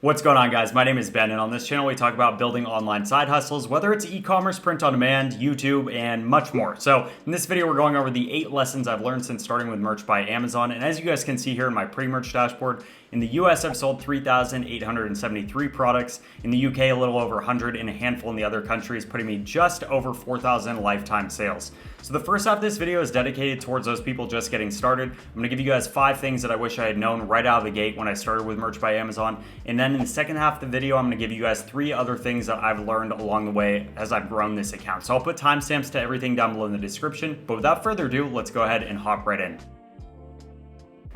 What's going on, guys? My name is Ben, and on this channel we talk about building online side hustles, whether it's e-commerce, print on demand, YouTube, and much more. So in this video, we're going over the 8 lessons I've learned since starting with Merch by Amazon. And as you guys can see here in my pre-merch dashboard, in the US, I've sold 3,873 products. In the UK, a little over 100, and a handful in the other countries, putting me just over 4,000 lifetime sales. So the first half of this video is dedicated towards those people just getting started. I'm gonna give you guys 5 things that I wish I had known right out of the gate when I started with Merch by Amazon. And then in the second half of the video, I'm gonna give you guys 3 other things that I've learned along the way as I've grown this account. So I'll put timestamps to everything down below in the description. But without further ado, let's go ahead and hop right in.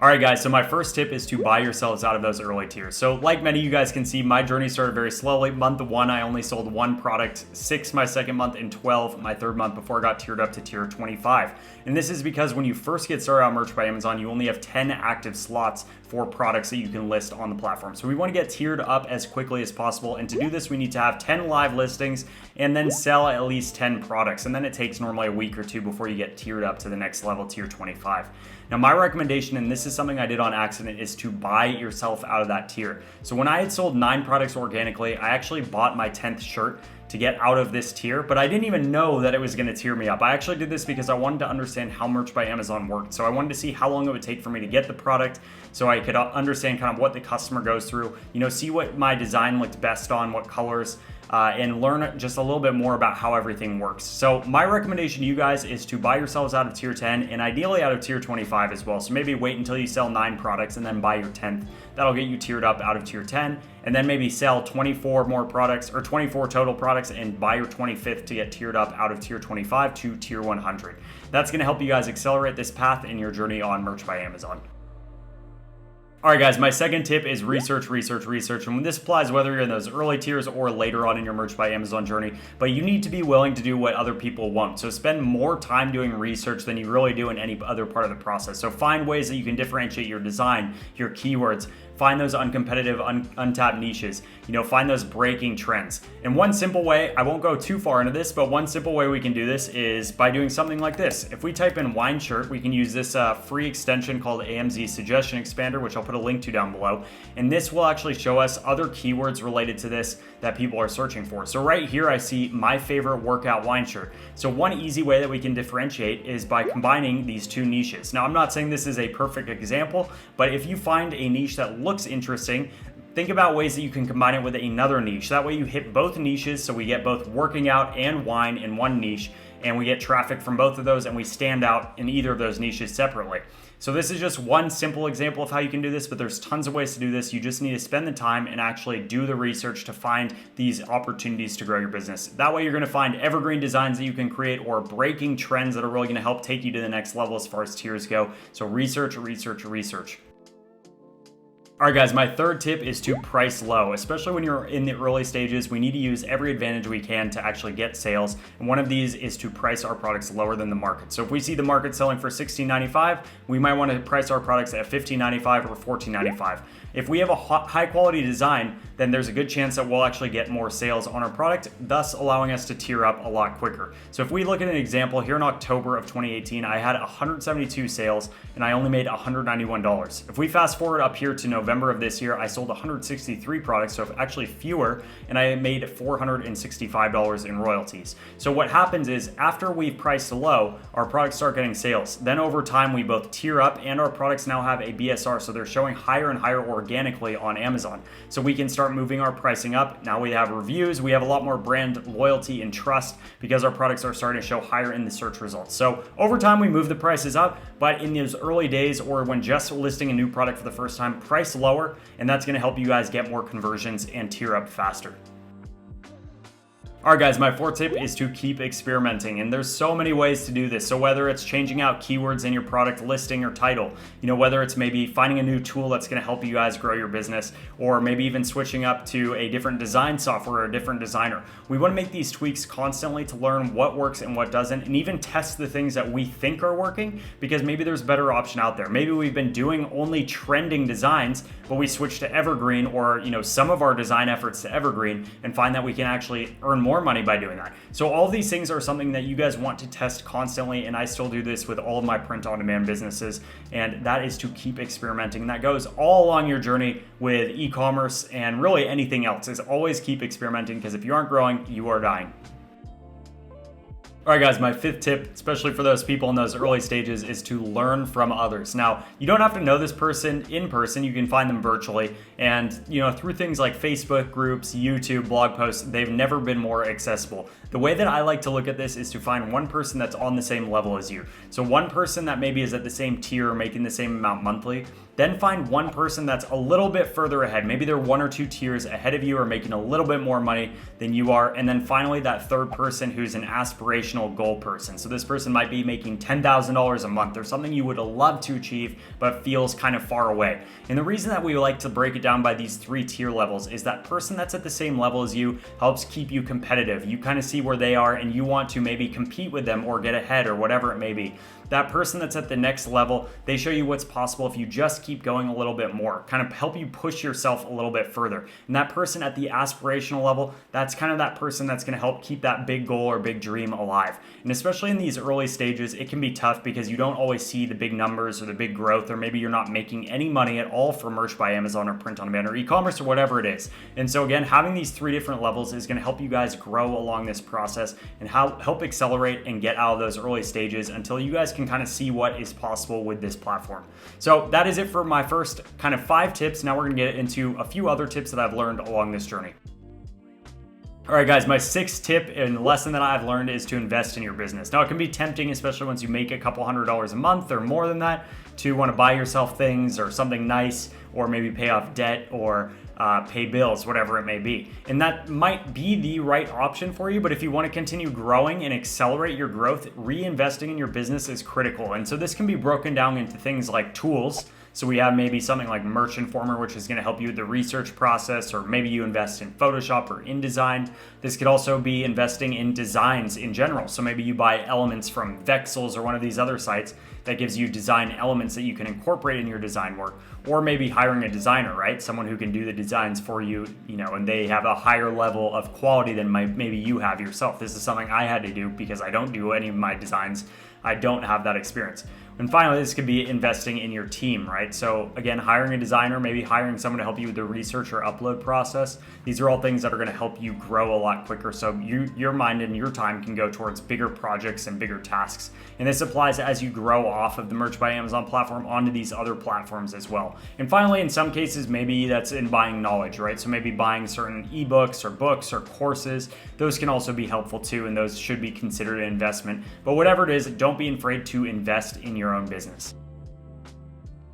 Alright guys, so my first tip is to buy yourselves out of those early tiers. So like many of you guys can see, my journey started very slowly. Month 1, I only sold 1 product, 6 my second month, and 12 my third month before I got tiered up to tier 25. And this is because when you first get started on Merch by Amazon, you only have 10 active slots for products that you can list on the platform. So we want to get tiered up as quickly as possible. And to do this, we need to have 10 live listings and then sell at least 10 products. And then it takes normally a week or 2 before you get tiered up to the next level, tier 25. Now my recommendation, and this is something I did on accident, is to buy yourself out of that tier. So when I had sold 9 products organically, I actually bought my 10th shirt to get out of this tier, but I didn't even know that it was gonna tier me up. I actually did this because I wanted to understand how Merch by Amazon worked. So I wanted to see how long it would take for me to get the product so I could understand kind of what the customer goes through, see what my design looked best on, what colors, and learn just a little bit more about how everything works. So my recommendation to you guys is to buy yourselves out of tier 10 and ideally out of tier 25 as well. So maybe wait until you sell 9 products and then buy your 10th. That'll get you tiered up out of tier 10, and then maybe sell 24 more products or 24 total products and buy your 25th to get tiered up out of tier 25 to tier 100. That's gonna help you guys accelerate this path in your journey on Merch by Amazon. All right, guys, my second tip is research. And this applies whether you're in those early tiers or later on in your Merch by Amazon journey, but you need to be willing to do what other people won't. So spend more time doing research than you really do in any other part of the process. So find ways that you can differentiate your design, your keywords, find those uncompetitive, untapped niches, find those breaking trends. And one simple way, I won't go too far into this, but one simple way we can do this is by doing something like this. If we type in wine shirt, we can use this free extension called AMZ Suggestion Expander, which I'll put a link to down below. And this will actually show us other keywords related to this that people are searching for. So right here, I see my favorite workout wine shirt. So one easy way that we can differentiate is by combining these 2 niches. Now, I'm not saying this is a perfect example, but if you find a niche that looks interesting, think about ways that you can combine it with another niche. That way you hit both niches, so we get both working out and wine in one niche, and we get traffic from both of those, and we stand out in either of those niches separately. So this is just one simple example of how you can do this, but there's tons of ways to do this. You just need to spend the time and actually do the research to find these opportunities to grow your business. That way you're gonna find evergreen designs that you can create or breaking trends that are really gonna help take you to the next level as far as tiers go. So research. All right, guys, my third tip is to price low, especially when you're in the early stages. We need to use every advantage we can to actually get sales. And one of these is to price our products lower than the market. So if we see the market selling for $16.95, we might want to price our products at $15.95 or $14.95. If we have a high quality design, then there's a good chance that we'll actually get more sales on our product, thus allowing us to tier up a lot quicker. So if we look at an example here in October of 2018, I had 172 sales and I only made $191. If we fast forward up here to November of this year, I sold 163 products, so actually fewer, and I made $465 in royalties. So what happens is after we've priced low, our products start getting sales. Then over time, we both tier up and our products now have a BSR, so they're showing higher and higher organically on Amazon. So we can start moving our pricing up. Now we have reviews, we have a lot more brand loyalty and trust because our products are starting to show higher in the search results. So over time, we move the prices up, but in those early days or when just listing a new product for the first time, price lower, and that's gonna help you guys get more conversions and tier up faster. All right, guys, my fourth tip is to keep experimenting, and there's so many ways to do this. So whether it's changing out keywords in your product listing or title, whether it's maybe finding a new tool that's going to help you guys grow your business, or maybe even switching up to a different design software or a different designer. We want to make these tweaks constantly to learn what works and what doesn't, and even test the things that we think are working, because maybe there's a better option out there. Maybe we've been doing only trending designs, but we switch to evergreen, or some of our design efforts to evergreen, and find that we can actually earn more money by doing that. So all of these things are something that you guys want to test constantly, and I still do this with all of my print on demand businesses, and that is to keep experimenting. And that goes all along your journey with e-commerce and really anything else, is always keep experimenting, because if you aren't growing, you are dying. All right, guys, my fifth tip, especially for those people in those early stages, is to learn from others. Now, you don't have to know this person in person. You can find them virtually. And, through things like Facebook groups, YouTube, blog posts, they've never been more accessible. The way that I like to look at this is to find one person that's on the same level as you. So one person that maybe is at the same tier or making the same amount monthly. Then find one person that's a little bit further ahead. Maybe they're 1 or 2 tiers ahead of you or making a little bit more money than you are. And then finally, that third person who's an aspirational goal person. So this person might be making $10,000 a month or something you would love to achieve, but feels kind of far away. And the reason that we like to break it down by these 3 tier levels is that person that's at the same level as you helps keep you competitive. You kind of see where they are and you want to maybe compete with them or get ahead or whatever it may be. That person that's at the next level, they show you what's possible if you just keep going a little bit more, kind of help you push yourself a little bit further. And that person at the aspirational level, that's kind of that person that's going to help keep that big goal or big dream alive. And especially in these early stages, it can be tough because you don't always see the big numbers or the big growth, or maybe you're not making any money at all for Merch by Amazon or print on demand or e-commerce or whatever it is. And so again, having these 3 different levels is going to help you guys grow along this process and help accelerate and get out of those early stages until you guys can kind of see what is possible with this platform. So that is it for my first kind of 5 tips. Now we're going to get into a few other tips that I've learned along this journey. All right, guys, my 6th tip and lesson that I've learned is to invest in your business. Now, it can be tempting, especially once you make a couple $100s a month or more than that, to want to buy yourself things or something nice, or maybe pay off debt or pay bills, whatever it may be. And that might be the right option for you, but if you want to continue growing and accelerate your growth, reinvesting in your business is critical. And so this can be broken down into things like tools. So we have maybe something like Merch Informer, which is going to help you with the research process, or maybe you invest in Photoshop or InDesign. This could also be investing in designs in general. So maybe you buy elements from Vexels or one of these other sites that gives you design elements that you can incorporate in your design work, or maybe hiring a designer, right? Someone who can do the designs for you, and they have a higher level of quality than maybe you have yourself. This is something I had to do because I don't do any of my designs. I don't have that experience. And finally, this could be investing in your team, right? So again, hiring a designer, maybe hiring someone to help you with the research or upload process. These are all things that are going to help you grow a lot quicker. So your mind and your time can go towards bigger projects and bigger tasks. And this applies as you grow off of the Merch by Amazon platform onto these other platforms as well. And finally, in some cases, maybe that's in buying knowledge, right? So maybe buying certain ebooks or books or courses. Those can also be helpful too, and those should be considered an investment. But whatever it is, don't be afraid to invest in your own business.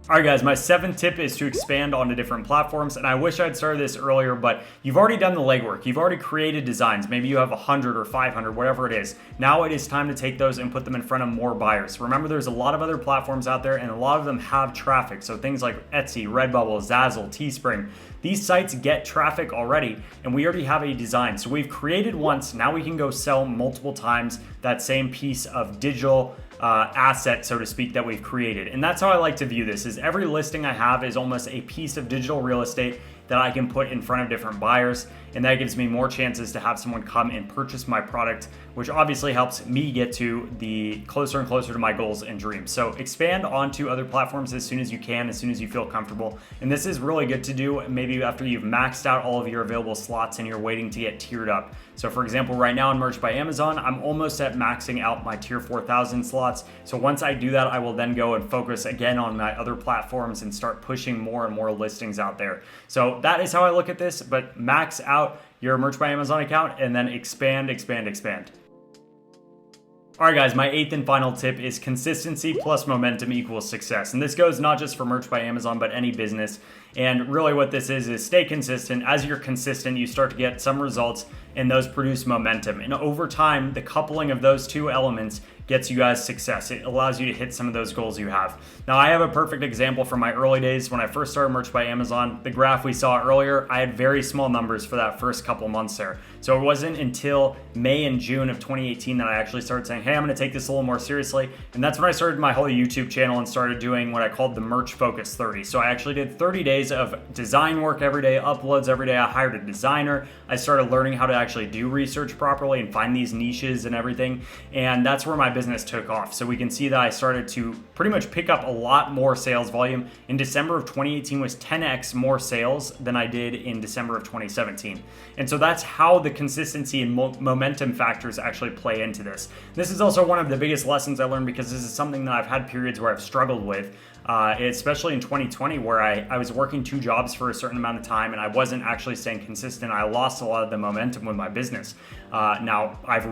All right, guys, my 7th tip is to expand onto different platforms. And I wish I'd started this earlier, but you've already done the legwork. You've already created designs. Maybe you have 100 or 500, whatever it is. Now it is time to take those and put them in front of more buyers. Remember, there's a lot of other platforms out there, and a lot of them have traffic. So things like Etsy, Redbubble, Zazzle, Teespring, these sites get traffic already, and we already have a design. So we've created once, now we can go sell multiple times that same piece of digital asset, so to speak, that we've created. And that's how I like to view this, is every listing I have is almost a piece of digital real estate that I can put in front of different buyers, and that gives me more chances to have someone come and purchase my product, which obviously helps me get to the closer and closer to my goals and dreams. So expand onto other platforms as soon as you can, as soon as you feel comfortable. And this is really good to do maybe after you've maxed out all of your available slots and you're waiting to get tiered up. So for example, right now in Merch by Amazon, I'm almost at maxing out my tier 4,000 slots. So once I do that, I will then go and focus again on my other platforms and start pushing more and more listings out there. So that is how I look at this, but max out your Merch by Amazon account and then expand. All right, guys, my 8th and final tip is consistency plus momentum equals success. And this goes not just for Merch by Amazon, but any business. And really what this is stay consistent. As you're consistent, you start to get some results, and those produce momentum. And over time, the coupling of those two elements gets you guys success. It allows you to hit some of those goals you have. Now, I have a perfect example from my early days when I first started Merch by Amazon. The graph we saw earlier, I had very small numbers for that first couple months there. So it wasn't until May and June of 2018 that I actually started saying, hey, I'm gonna take this a little more seriously. And that's when I started my whole YouTube channel and started doing what I called the Merch Focus 30. So I actually did 30 days days of design work every day, uploads every day. I hired a designer. I started learning how to actually do research properly and find these niches and everything. And that's where my business took off. So we can see that I started to pretty much pick up a lot more sales volume. In December of 2018 was 10x more sales than I did in December of 2017. And so that's how the consistency and momentum factors actually play into this. This is also one of the biggest lessons I learned, because this is something that I've had periods where I've struggled with, especially in 2020, where I was working 2 jobs for a certain amount of time and I wasn't actually staying consistent. I lost a lot of the momentum with my business. Now I've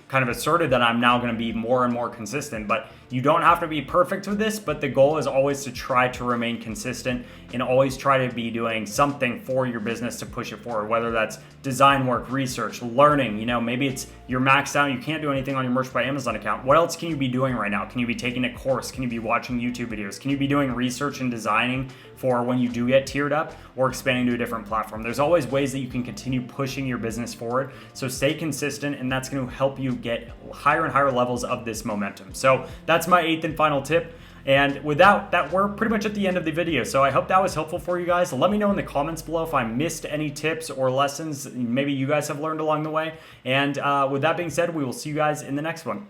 kind of asserted that I'm now going to be more and more consistent, but you don't have to be perfect with this, but the goal is always to try to remain consistent and always try to be doing something for your business to push it forward, whether that's design work, research, learning. Maybe it's you're maxed out, you can't do anything on your Merch by Amazon account. What else can you be doing right now? Can you be taking a course? Can you be watching YouTube videos? Can you be doing research and designing for when you do get tiered up or expanding to a different platform? There's always ways that you can continue pushing your business forward. So stay consistent, and that's going to help you get higher and higher levels of this momentum. So that's my 8th and final tip. And without that, we're pretty much at the end of the video. So I hope that was helpful for you guys. Let me know in the comments below if I missed any tips or lessons maybe you guys have learned along the way. And with that being said, we will see you guys in the next one.